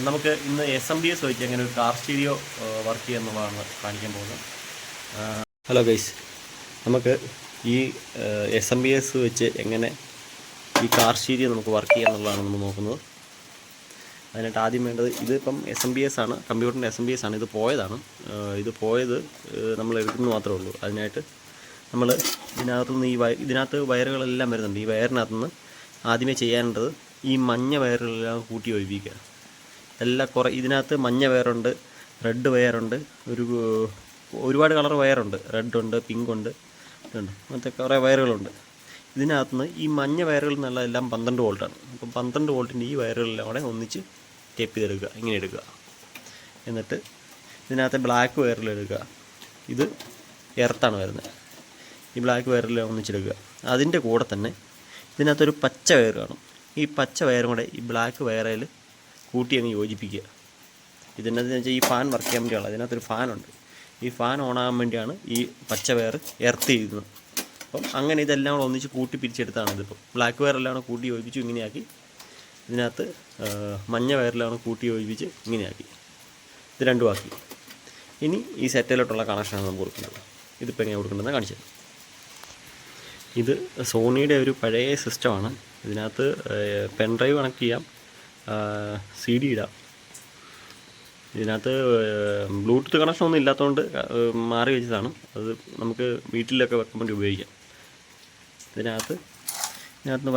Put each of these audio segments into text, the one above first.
നമുക്ക് ഇന്ന് SMBS വെച്ച് എങ്ങനെ ഒരു കാർ സ്റ്റീരിയോ വർക്ക് ചെയ്യുന്നതാണ് കാണിക്കാൻ പോകുന്നത്. ഹലോ ഗൈസ്, നമുക്ക് ഈ SMBS വെച്ച് എങ്ങനെ ഈ കാർ സ്റ്റീരിയോ നമുക്ക് വർക്ക് ചെയ്യുക എന്നുള്ളതാണ് നമ്മൾ നോക്കുന്നത്. അതിനായിട്ട് ആദ്യം വേണ്ടത്, ഇതിപ്പം SMBS ആണ്, കമ്പ്യൂട്ടറിൻ്റെ SMBS ആണ്. ഇത് പോയത് നമ്മൾ എടുക്കുന്നത് മാത്രമേ ഉള്ളൂ. അതിനായിട്ട് നമ്മൾ ഇതിനകത്തുനിന്ന് ഇതിനകത്ത് വയറുകളെല്ലാം വരുന്നുണ്ട്. ഈ വയറിനകത്തുനിന്ന് ആദ്യമേ ചെയ്യാനുള്ളത് ഈ മഞ്ഞ വയറുകളെല്ലാം കൂട്ടി ഒഴിപ്പിക്കുക. ഇതിനകത്ത് മഞ്ഞ വയറുണ്ട്, റെഡ് വയറുണ്ട്, ഒരുപാട് കളർ വയറുണ്ട്, റെഡ് ഉണ്ട്, പിങ്ക് ഉണ്ട്, ഇതുണ്ട്, അങ്ങനത്തെ കുറേ വയറുകളുണ്ട്. ഇതിനകത്തുനിന്ന് ഈ മഞ്ഞ വയറുകളിൽ നിന്നുള്ളതെല്ലാം 12 വോൾട്ടാണ്. അപ്പം 12 വോൾട്ടിൻ്റെ ഈ വയറുകളെല്ലാം കൂടെ ഒന്നിച്ച് ടേപ്പ് ചെയ്തെടുക്കുക. ഇങ്ങനെ എടുക്കുക. എന്നിട്ട് ഇതിനകത്തെ ബ്ലാക്ക് വയറിലെടുക്കുക. ഇത് എർത്താണ് വരുന്നത്. ഈ ബ്ലാക്ക് വയറിൽ ഒന്നിച്ചെടുക്കുക. അതിൻ്റെ കൂടെ തന്നെ ഇതിനകത്തൊരു പച്ച വയർ കാണും. ഈ പച്ച വയറും കൂടെ ഈ ബ്ലാക്ക് വയറിൽ കൂട്ടി അങ്ങ് യോജിപ്പിക്കുക. ഇതിനകത്ത് വെച്ചാൽ ഈ ഫാൻ വർക്ക് ചെയ്യാൻ വേണ്ടിയാണ്. അതിനകത്തൊരു ഫാനുണ്ട്. ഈ ഫാൻ ഓണാകാൻ വേണ്ടിയാണ് ഈ പച്ച വയർ എർത്ത് ചെയ്യുന്നത്. അപ്പം അങ്ങനെ ഇതെല്ലാം കൂടെ ഒന്നിച്ച് കൂട്ടി പിരിച്ചെടുത്താണ്. ഇതിപ്പോൾ ബ്ലാക്ക് വയറെല്ലാം കൂട്ടി യോജിപ്പിച്ചു ഇങ്ങനെയാക്കി. ഇതിനകത്ത് മഞ്ഞ വയറിലാണ് കൂട്ടി യോജിപ്പിച്ച് ഇങ്ങനെയാക്കി. ഇത് രണ്ടും ആക്കി. ഇനി ഈ സെറ്റിലോട്ടുള്ള കണക്ഷനാണ് നമുക്ക് കൊടുക്കുന്നത്. ഇതിപ്പോൾ എങ്ങനെ കൊടുക്കേണ്ടതെന്ന് കാണിച്ചത്. ഇത് സോണിയുടെ ഒരു പഴയ സിസ്റ്റമാണ്. ഇതിനകത്ത് പെൻഡ്രൈവ് കണക്ട് ചെയ്യാം, CD ഇടാം. ഇതിനകത്ത് ബ്ലൂടൂത്ത് കണക്ഷൻ ഒന്നും ഇല്ലാത്തതുകൊണ്ട് മാറി വെച്ചതാണ്. അത് നമുക്ക് വീട്ടിലൊക്കെ വെക്കാൻ വേണ്ടി ഉപയോഗിക്കാം. ഇതിനകത്ത്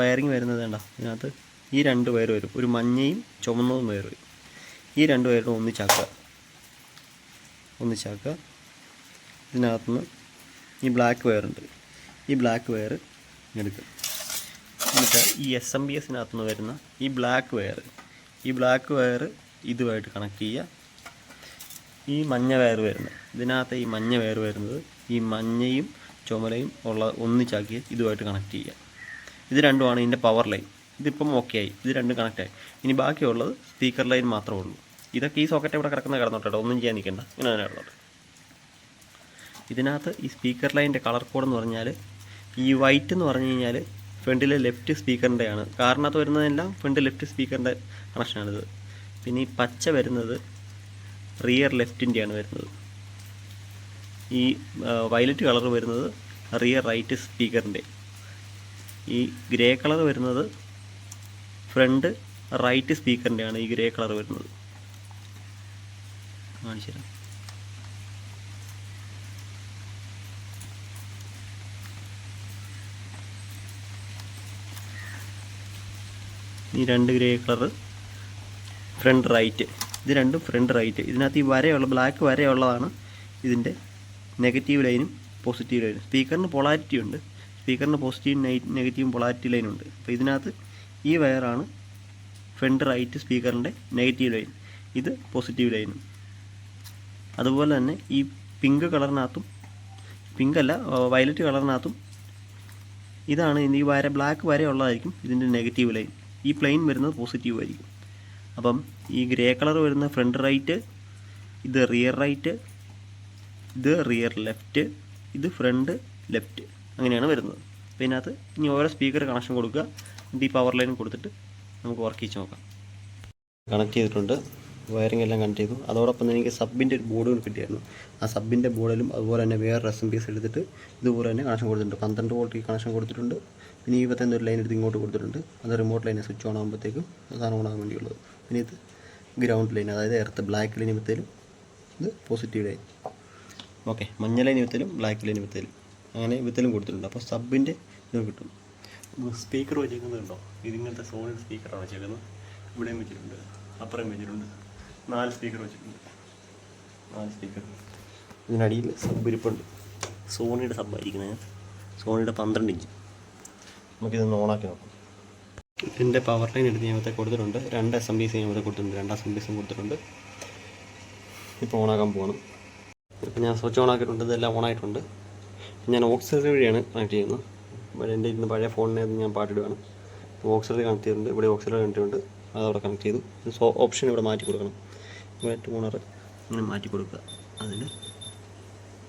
വയറിങ് വരുന്നത് വേണ്ട. ഇതിനകത്ത് ഈ 2 വയർ വരും, ഒരു മഞ്ഞയും ചുമന്നതും വയർ വരും. ഈ 2 വയറും ഒന്നിച്ചാക്കുക. ഇതിനകത്തുനിന്ന് ഈ ബ്ലാക്ക് വയറുണ്ട്, ഈ ബ്ലാക്ക് വയർ എടുക്കുക. എന്നിട്ട് ഈ SMBSനകത്തുനിന്ന് വരുന്ന ഈ ബ്ലാക്ക് വയർ ഇതുമായിട്ട് കണക്ട് ചെയ്യുക. ഈ മഞ്ഞ വയർ വരുന്നത്, ഇതിനകത്ത് ഈ മഞ്ഞ വയർ വരുന്നത് ഈ മഞ്ഞയും ചുമലയും ഒന്നിച്ചാക്കി ഇതുമായിട്ട് കണക്ട് ചെയ്യുക. ഇത് രണ്ടുമാണ് ഇതിൻ്റെ പവർ ലൈൻ. ഇതിപ്പം ഓക്കെ ആയി, ഇത് രണ്ടും കണക്റ്റായി. ഇനി ബാക്കിയുള്ളത് സ്പീക്കർ ലൈൻ മാത്രമേ ഉള്ളൂ. ഇതൊക്കെ ഈ സോക്കറ്റ് ഇവിടെ കിടന്നോട്ടെ, ഒന്നും ചെയ്യാൻ നിൽക്കണ്ട, ഇങ്ങനെ തന്നെ കിടന്നോട്ടെ. ഇതിനകത്ത് ഈ സ്പീക്കർ ലൈനിൻ്റെ കളർ കോഡ് എന്ന് പറഞ്ഞാൽ, ഈ വൈറ്റ് എന്ന് പറഞ്ഞു കഴിഞ്ഞാൽ ഫ്രണ്ടിലെ ലെഫ്റ്റ് സ്പീക്കറിൻ്റെയാണ്. കാറിനകത്ത് വരുന്നതെല്ലാം ഫ്രണ്ട് ലെഫ്റ്റ് സ്പീക്കറിൻ്റെ കണക്ഷനാണിത്. പിന്നെ ഈ പച്ച വരുന്നത് റിയർ ലെഫ്റ്റിൻ്റെയാണ് വരുന്നത്. ഈ വയലറ്റ് കളർ വരുന്നത് റിയർ റൈറ്റ് സ്പീക്കറിൻ്റെ. ഈ ഗ്രേ കളർ വരുന്നത് ഫ്രണ്ട് റൈറ്റ് സ്പീക്കറിൻ്റെയാണ്. ഈ ഗ്രേ കളർ വരുന്നത് കാണിച്ചു തരാം. ഈ 2 ഗ്രേ കളർ ഫ്രണ്ട് റൈറ്റ്, ഇത് രണ്ടും ഫ്രണ്ട് റൈറ്റ്. ഇതിനകത്ത് ഈ ബ്ലാക്ക് വരയുള്ളതാണ് ഇതിൻ്റെ നെഗറ്റീവ് ലൈനും പോസിറ്റീവ് ലൈനും. സ്പീക്കറിന് പൊളാരിറ്റി ഉണ്ട്, സ്പീക്കറിന് പോസിറ്റീവും നെഗറ്റീവും പൊളാരിറ്റി ലൈനുണ്ട്. അപ്പോൾ ഇതിനകത്ത് ഈ വയറാണ് ഫ്രണ്ട് റൈറ്റ് സ്പീക്കറിൻ്റെ നെഗറ്റീവ് ലൈൻ, ഇത് പോസിറ്റീവ് ലൈനും. അതുപോലെ തന്നെ ഈ പിങ്ക് കളറിനകത്തും, വയലറ്റ് കളറിനകത്തും ഇതാണ് ഈ ബ്ലാക്ക് വരയുള്ളതായിരിക്കും ഇതിൻ്റെ നെഗറ്റീവ് ലൈൻ. ഈ പ്ലെയിൻ വരുന്നത് പോസിറ്റീവ് ആയിരിക്കും. അപ്പം ഈ ഗ്രേ കളർ വരുന്ന ഫ്രണ്ട് റൈറ്റ്, ഇത് റിയർ റൈറ്റ്, ഇത് റിയർ ലെഫ്റ്റ്, ഇത് ഫ്രണ്ട് ലെഫ്റ്റ്, അങ്ങനെയാണ് വരുന്നത്. അപ്പോൾ ഇതിനകത്ത് ഇനി ഓരോ സ്പീക്കർ കണക്ഷൻ കൊടുക്കുക. ഇത് ഈ പവർ ലൈൻ കൊടുത്തിട്ട് നമുക്ക് വർക്ക് ചെയ്ത് നോക്കാം. കണക്ട് ചെയ്തിട്ടുണ്ട്, വയറിംഗ് എല്ലാം കണക്ട് ചെയ്തു. അതോടൊപ്പം തന്നെ എനിക്ക് സബിൻ്റെ ഒരു ബോർഡുകൾ കിട്ടിയായിരുന്നു. ആ സബിൻ്റെ ബോർഡിലും അതുപോലെ തന്നെ വേറെ SMBS എടുത്തിട്ട് ഇതുപോലെ തന്നെ കണക്ഷൻ കൊടുത്തിട്ടുണ്ട്. 12 വോൾട്ട് കണക്ഷൻ കൊടുത്തിട്ടുണ്ട്. പിന്നെ ഈ 21 ലൈൻ എടുത്ത് ഇങ്ങോട്ട് കൊടുത്തിട്ടുണ്ട്. അത് റിമോട്ട് ലൈനെ സ്വിച്ച് ഓൺ ആകുമ്പോഴത്തേക്കും സാധനം ഓണാകാൻ വേണ്ടിയുള്ളത്. പിന്നെ ഇത് ഗ്രൗണ്ട് ലൈൻ, അതായത് എർത്ത് ബ്ലാക്ക് ലൈൻ വിത്തേലും ഇത് പോസിറ്റീവ് ലൈൻ. ഓക്കെ, മഞ്ഞ ലൈൻ വിത്തേലും ബ്ലാക്ക് ലൈൻ വിത്തേലും അങ്ങനെ വിത്തേലും കൊടുത്തിട്ടുണ്ട്. അപ്പോൾ സബിൻ്റെ ഇത് കിട്ടും. സ്പീക്കർ വെച്ചേക്കുന്നുണ്ടോ? ഇതിങ്ങനത്തെ സോണിയുടെ സ്പീക്കറാണ് വെച്ചേക്കുന്നത്. ഇവിടെയും വെച്ചിട്ടുണ്ട്, അപ്പുറം വെച്ചിട്ടുണ്ട്. 4 സ്പീക്കർ വെച്ചിട്ടുണ്ട്. 4 സ്പീക്കർ. ഇതിനടിയിൽ സബ് ഇരിപ്പുണ്ട്. സോണിയുടെ സബ്ബായിരിക്കുന്നത്, സോണിയുടെ 12 ഇഞ്ച്. നമുക്കിതൊന്ന് ഓണാക്കി നോക്കാം. ഇതിൻ്റെ പവർ ലൈൻ എടുത്ത് ഞാനത്തെ കൊടുത്തിട്ടുണ്ട്. 2 SMBS ഞാനത്തെ കൊടുത്തിട്ടുണ്ട്, 2 SMBS കൊടുത്തിട്ടുണ്ട്. ഇപ്പോൾ ഓണാക്കാൻ പോകണം. ഇപ്പോൾ ഞാൻ സ്വിച്ച് ഓണാക്കിയിട്ടുണ്ട്, ഇതെല്ലാം ഓണായിട്ടുണ്ട്. ഞാൻ ഓക്സിലറി വഴിയാണ് കണക്ട് ചെയ്യുന്നത്. എൻ്റെ ഇന്ന് പഴയ ഫോണിനെ ഞാൻ പാട്ടിടുകയാണ്. ഓക്സിലറി കണക്ട് ചെയ്തിട്ടുണ്ട്, ഇവിടെ ഓക്സിലറി കണക്ട് ചെയ്തിട്ടുണ്ട്, അതവിടെ കണക്ട് ചെയ്തു. ഓപ്ഷൻ ഇവിടെ മാറ്റി കൊടുക്കണം. ഇവിടെ ടൂണർ ഇങ്ങനെ മാറ്റി കൊടുക്കുക. അതിൽ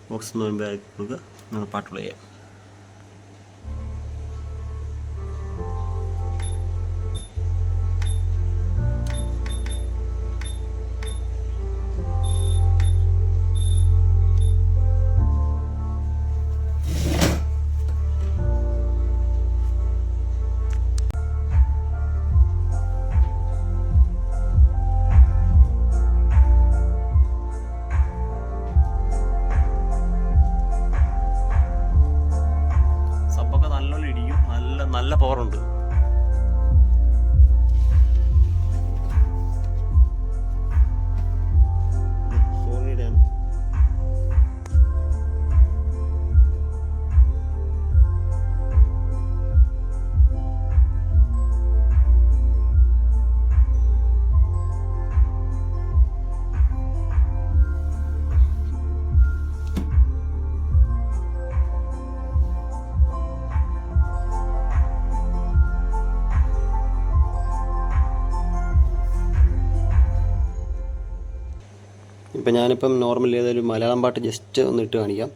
ബോക്സ് എന്ന് പറയുമ്പോൾ ആക്കി കൊടുക്കുക. നമ്മൾ പാട്ട് പ്ലേ ചെയ്യാം. ഇപ്പം ഞാനിപ്പം നോർമലി ഏതൊരു മലയാളം പാട്ട് ജസ്റ്റ് ഒന്ന് ഇട്ട് കാണിക്കാം.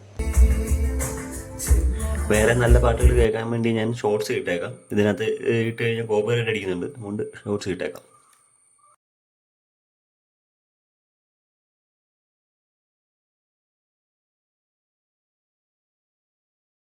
വേറെ നല്ല പാട്ടുകൾ കേൾക്കാൻ വേണ്ടി ഞാൻ ഷോർട്സ് ഇട്ടേക്കാം. ഇതിനകത്ത് ഇട്ട് കഴിഞ്ഞാൽ കോപ്പറേറ്റ് അടിക്കുന്നുണ്ട്, അതുകൊണ്ട് ഷോർട്സ് ഇട്ടേക്കാം.